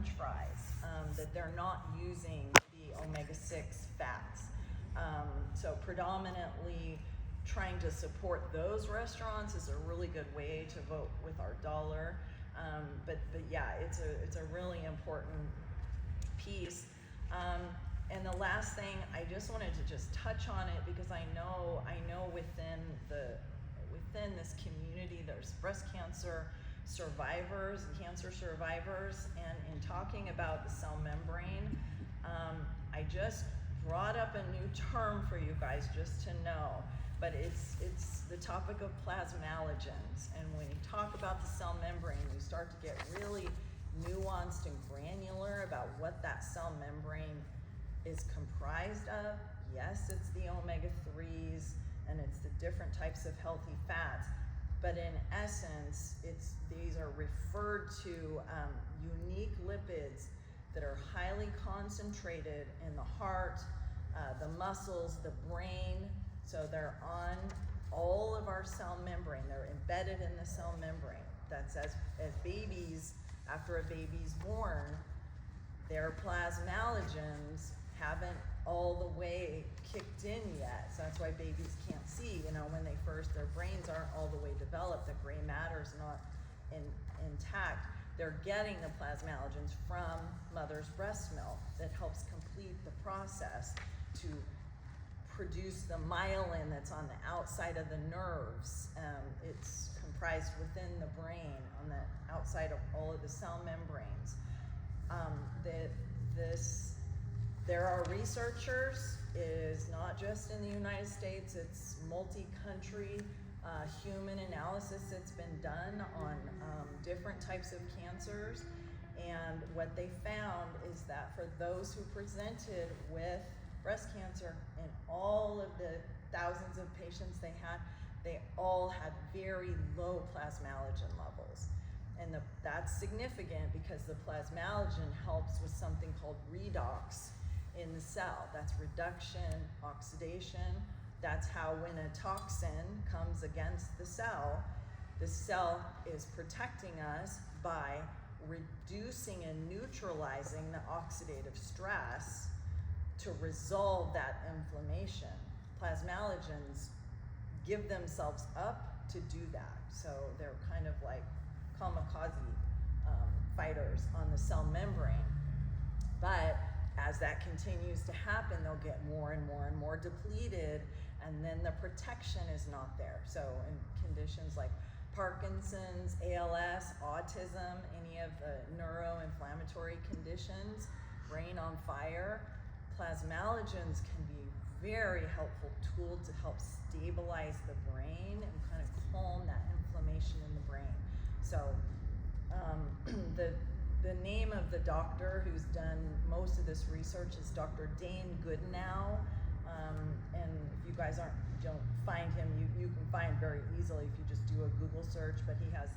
French fries, that they're not using the omega-6 fats. So predominantly trying to support those restaurants is a really good way to vote with our dollar. But yeah, it's a really important piece. And the last thing, I just wanted to just touch on it because I know within this community there's breast cancer survivors, cancer survivors, and in talking about the cell membrane, I just brought up a new term for you guys just to know, but it's the topic of plasmalogens. And when you talk about the cell membrane, you start to get really nuanced and granular about what that cell membrane is comprised of. Yes, it's the omega-3s and it's the different types of healthy fats, but in essence, these are referred to unique lipids that are highly concentrated in the heart, the muscles, the brain. So they're on all of our cell membrane. They're embedded in the cell membrane. That's as babies, after a baby's born, their plasmalogens haven't all the way kicked in yet. So that's why babies can't see, when they first, their brains aren't all the way developed, the gray matter's not intact. They're getting the plasmalogens from mother's breast milk that helps complete the process to produce the myelin that's on the outside of the nerves. It's comprised within the brain on the outside of all of the cell membranes. There are researchers, is not just in the United States, it's multi-country human analysis that's been done on different types of cancers. And what they found is that for those who presented with breast cancer, and all of the thousands of patients they all had very low plasmalogen levels. And that's significant because the plasmalogen helps with something called redox in the cell. That's reduction, oxidation. That's how when a toxin comes against the cell is protecting us by reducing and neutralizing the oxidative stress to resolve that inflammation. Plasmalogens give themselves up to do that. So they're kind of like kamikaze fighters on the cell membrane. But as that continues to happen, they'll get more and more and more depleted, and then the protection is not there. So in conditions like Parkinson's, ALS, autism, any of the neuroinflammatory conditions, brain on fire, plasmalogens can be a very helpful tool to help stabilize the brain and kind of calm that inflammation in the brain. So the name of the doctor who's done most of this research is Dr. Dane Goodenow. And if you guys don't find him, you can find very easily if you just do a Google search, but he has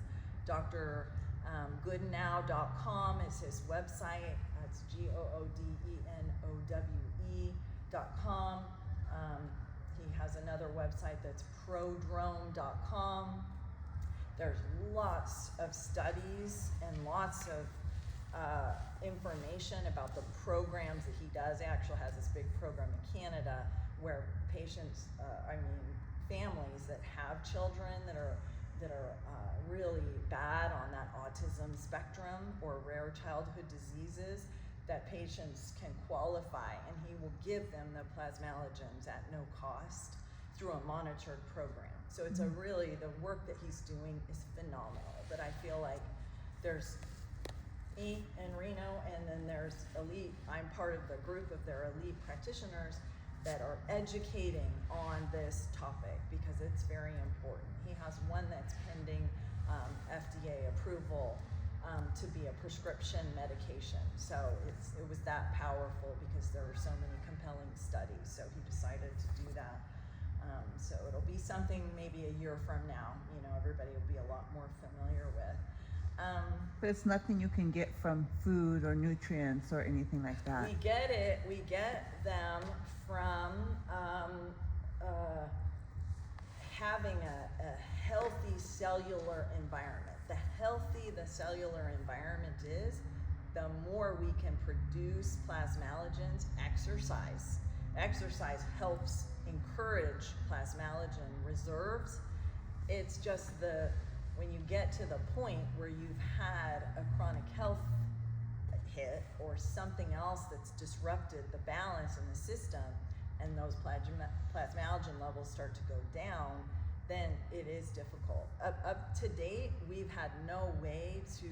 drgoodenow.com is his website. It's GOODENOWE.com. He has another website that's prodrome.com. There's lots of studies and lots of information about the programs that he does. He actually has this big program in Canada where patients, families that have children that are really bad on that autism spectrum or rare childhood diseases, that patients can qualify, and he will give them the plasmalogens at no cost through a monitored program. So it's the work that he's doing is phenomenal. But I feel like there's me and Reno, and then there's elite, I'm part of the group of their elite practitioners that are educating on this topic because it's very important. He has one that's pending FDA approval to be a prescription medication. So it was that powerful because there were so many compelling studies. So he decided to do that. So it'll be something maybe a year from now, everybody will be a lot more familiar with. But it's nothing you can get from food or nutrients or anything like that. We get them from having a healthy cellular environment. The healthy the cellular environment is, the more before we can produce plasmalogens, exercise. Exercise helps encourage plasmalogen reserves. It's just when you get to the point where you've had a chronic health hit or something else that's disrupted the balance in the system, and those plasmalogen levels start to go down, then it is difficult. Up to date, we've had no way to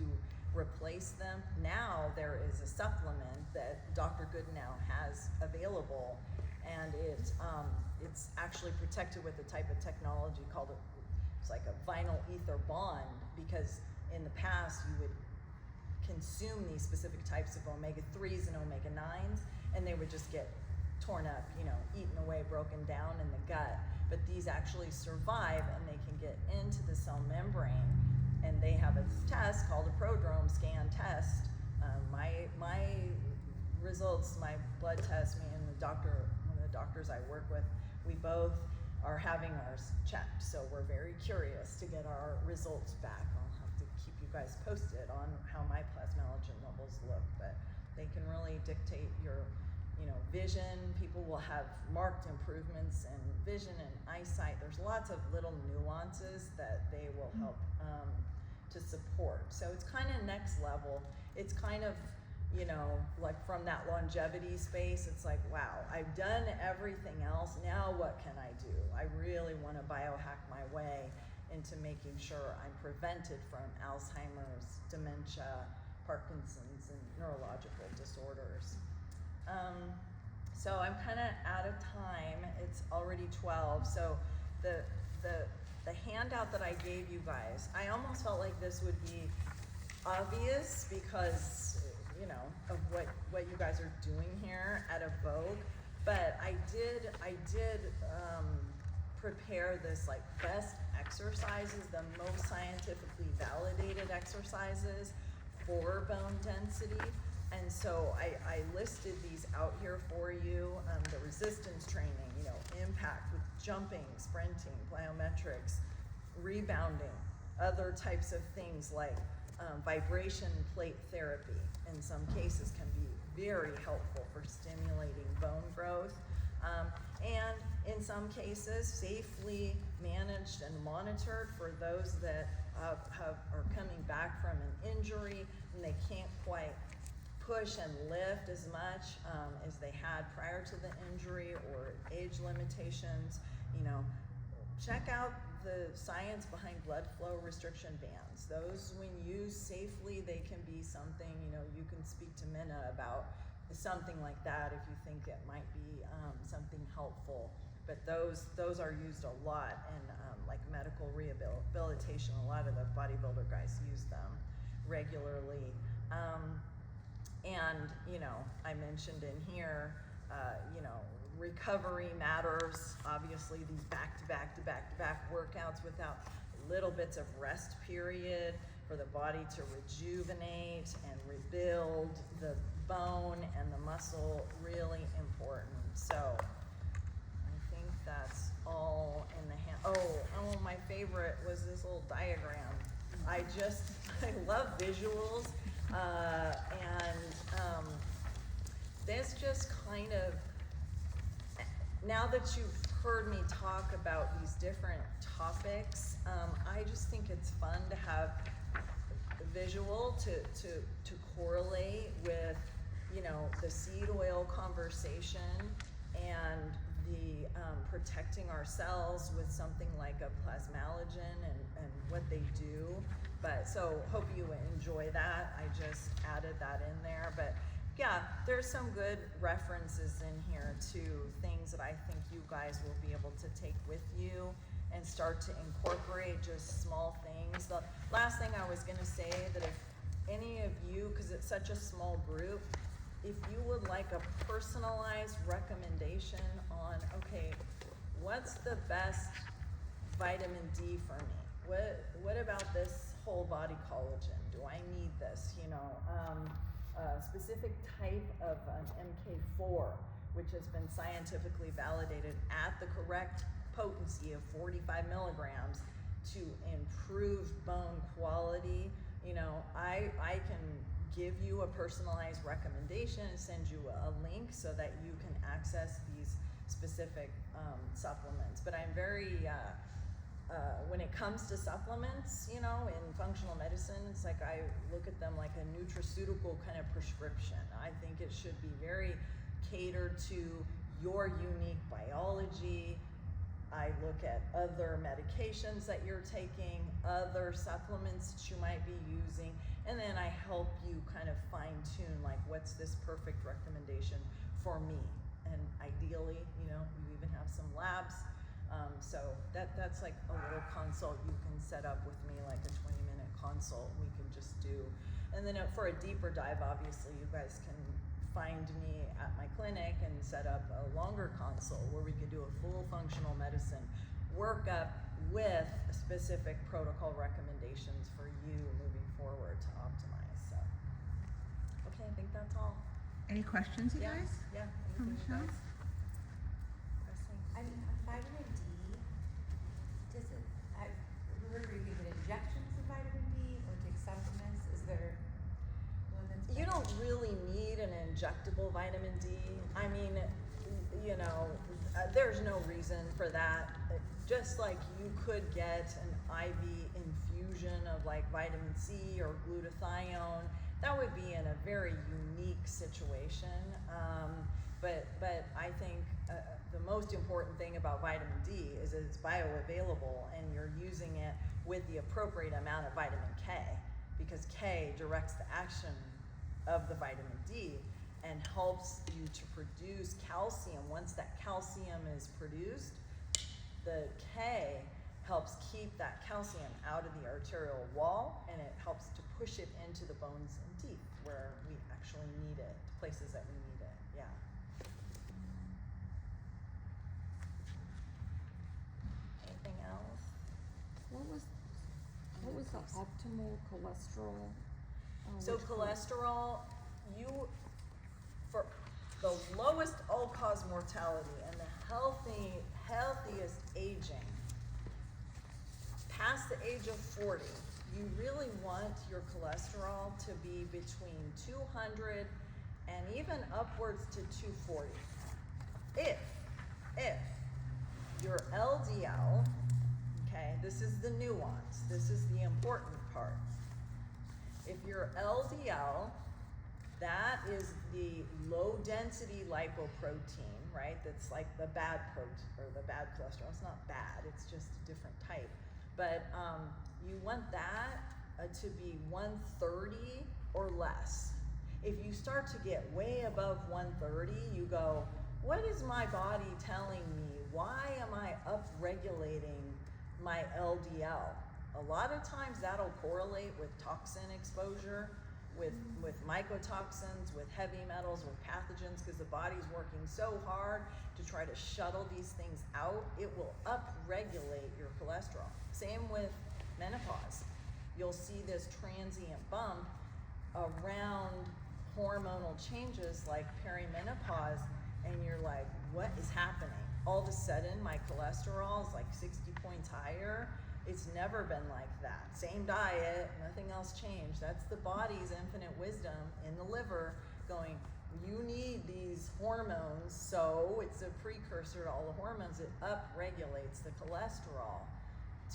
replace them. Now there is a supplement that Dr. Goodenow has available, and it's actually protected with a type of technology called it's like a vinyl ether bond, because in the past you would consume these specific types of omega-3s and omega-9s, and they would just get torn up, eaten away, broken down in the gut. But these actually survive, and they can get into the cell membrane. And they have a test called a prodrome scan test. My results, my blood test, me and one of the doctors I work with, we both are having ours checked. So we're very curious to get our results back. I'll have to keep you guys posted on how my plasmalogen levels look, but they can really dictate your vision. People will have marked improvements in vision and eyesight. There's lots of little nuances that they will help to support. So it's kind of next level. It's kind of, like from that longevity space, it's like, wow, I've done everything else. Now what can I do? I really want to biohack my way into making sure I'm prevented from Alzheimer's, dementia, Parkinson's, and neurological disorders. So I'm kind of out of time. It's already 12. So the handout that I gave you guys, I almost felt like this would be obvious because of what you guys are doing here at Evoke. But I did prepare this like best exercises, the most scientifically validated exercises for bone density. And so I listed these out here for you. The resistance training, impact with jumping, sprinting, plyometrics, rebounding, other types of things like vibration plate therapy in some cases can be very helpful for stimulating bone growth. And in some cases, safely managed and monitored for those that are coming back from an injury and they can't quite push and lift as much as they had prior to the injury or age limitations. Check out the science behind blood flow restriction bands. Those, when used safely, they can be something, you can speak to Minna about something like that if you think it might be something helpful. But those are used a lot in like medical rehabilitation. A lot of the bodybuilder guys use them regularly. And, I mentioned in here, recovery matters. Obviously, these back-to-back workouts without little bits of rest period for the body to rejuvenate and rebuild the bone and the muscle, really important. So I think that's all in the hand. Oh, my favorite was this little diagram. I love visuals. This just kind of, now that you've heard me talk about these different topics, I just think it's fun to have a visual to correlate with, the seed oil conversation and the protecting our cells with something like a plasmalogen and what they do. But so hope you enjoy that. I just added that in there. But yeah, there's some good references in here to things that I think you guys will be able to take with you and start to incorporate just small things. The last thing I was gonna say, that if any of you, because it's such a small group, if you would like a personalized recommendation on, okay, what's the best vitamin D for me? What about this whole body collagen? Do I need this? A specific type of an MK4, which has been scientifically validated at the correct potency of 45 milligrams to improve bone quality. I can give you a personalized recommendation and send you a link so that you can access these specific supplements. But I'm very, when it comes to supplements, you know, in functional medicine, it's like I look at them like a nutraceutical kind of prescription. I think it should be very catered to your unique biology. I look at other medications that you're taking, other supplements that you might be using, and then I help you kind of fine tune, like, what's this perfect recommendation for me? And ideally, you know, you even have some labs. So that's like a little consult you can set up with me, like a 20-minute consult we can just do. And then for a deeper dive, obviously, you guys can find me at my clinic and set up a longer consult where we could do a full functional medicine workup with specific protocol recommendations for you moving forward to optimize. So, okay, I think that's all. Any questions, you guys? Yeah. From Anything, you Michelle? guys? Pressing? I mean, vitamin D, does it, I've heard where you can get injections of vitamin D or take supplements. Is there one that's You better? don't really need an injectable vitamin D. I mean, you know, there's no reason for that. Just like you could get an IV infusion of like vitamin C or glutathione, that would be in a very unique situation. But I think the most important thing about vitamin D is that it's bioavailable and you're using it with the appropriate amount of vitamin K, because K directs the action of the vitamin D and helps you to produce calcium. Once that calcium is produced, the K helps keep that calcium out of the arterial wall, and it helps to push it into the bones and teeth where we actually need it, places that we need it. Yeah. Anything else? What was the optimal cholesterol? So which cholesterol, for the lowest all-cause mortality and the healthiest aging, past the age of 40, you really want your cholesterol to be between 200 and even upwards to 240. If your LDL, okay, this is the nuance, this is the important part. If your LDL, that is the low density lipoprotein, right? That's like the bad protein or the bad cholesterol. It's not bad, it's just a different type. But you want that to be 130 or less. If you start to get way above 130, you go, what is my body telling me? Why am I upregulating my LDL? A lot of times that'll correlate with toxin exposure, with mycotoxins, with heavy metals, with pathogens, because the body's working so hard to try to shuttle these things out. It will upregulate your cholesterol. Same with menopause. You'll see this transient bump around hormonal changes like perimenopause, and you're like, what is happening? All of a sudden my cholesterol is like 60 points higher. It's never been like that. Same diet, nothing else changed. That's the body's infinite wisdom in the liver going, you need these hormones, so it's a precursor to all the hormones. It upregulates the cholesterol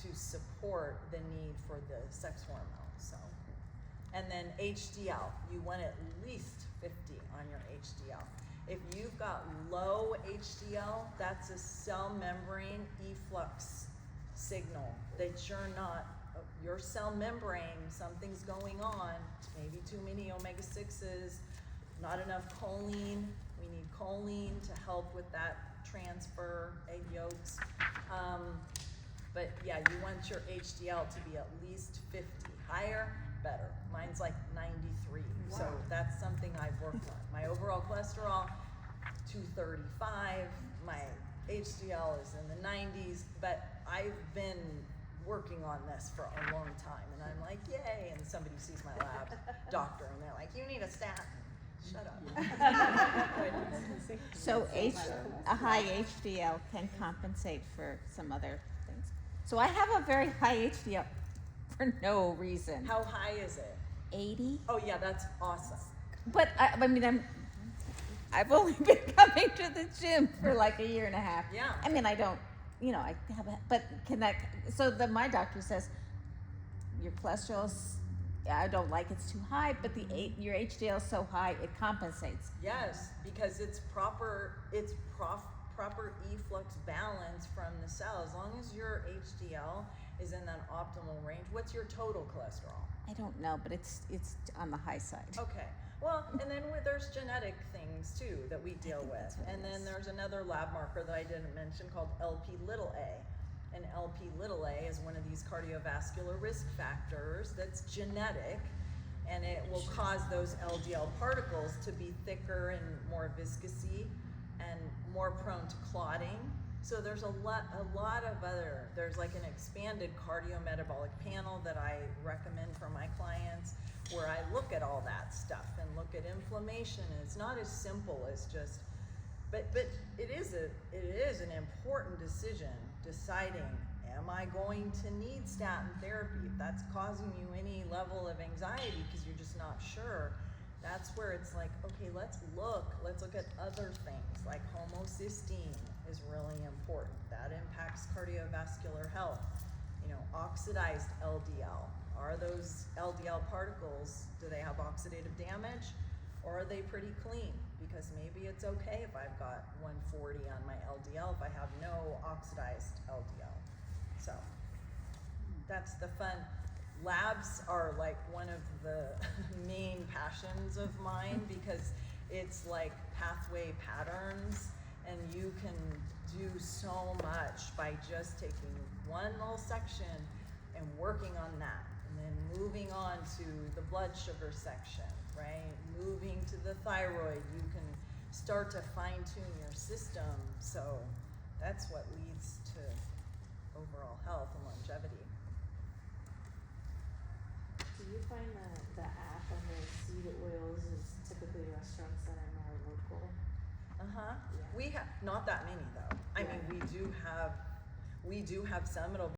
to support the need for the sex hormones. So, and then HDL, you want at least 50 on your HDL. If you've got low HDL, that's a cell membrane efflux signal that you're not, your cell membrane, something's going on, maybe too many omega-6s, not enough choline. We need choline to help with that transfer, egg yolks. But yeah, you want your HDL to be at least 50. Higher, better. Mine's like 93. Wow. So that's something I've worked on. My overall cholesterol, 235. My HDL is in the 90s, but I've been working on this for a long time, and I'm like, yay, and somebody sees my lab doctor, and they're like, you need a statin. Shut up. So a high HDL can compensate for some other things. So I have a very high HDL for no reason. How high is it? 80. Oh yeah, that's awesome. But I mean, I've only been coming to the gym for like a year and a half. Yeah. I mean, I don't, I have a, but can that, so then my doctor says, your cholesterol's, I don't like it's too high, but your HDL is so high, it compensates. Yes, because it's proper efflux balance from the cell. As long as your HDL is in that optimal range. What's your total cholesterol? I don't know, but it's on the high side. Okay. Well, and then there's genetic things too that we deal think with. that's what it And then is. there's another lab marker that I didn't mention called LP little a. And LP little a is one of these cardiovascular risk factors that's genetic, and it will cause those LDL particles to be thicker and more viscousy and more prone to clotting. So there's a lot of there's like an expanded cardiometabolic panel that I recommend for my clients, where I look at all that stuff and look at inflammation. And it's not as simple as just, but it is an important decision, deciding, am I going to need statin therapy? If that's causing you any level of anxiety because you're just not sure, that's where it's like, okay, let's look at other things, like homocysteine is really important. That impacts cardiovascular health. Oxidized LDL. Are those LDL particles, do they have oxidative damage, or are they pretty clean? Because maybe it's okay if I've got 140 on my LDL if I have no oxidized LDL. So that's the fun. Labs are like one of the main passions of mine because it's like pathway patterns, and you can do so much by just taking one little section and working on that, and then moving on to the blood sugar section, right? Moving to the thyroid, you can start to fine tune your system. So that's what leads to overall health and longevity. Do you find that the app on the seed oils is typically restaurants that are more local? Uh-huh. Yeah. We have not that many though. I mean, we do have some. It'll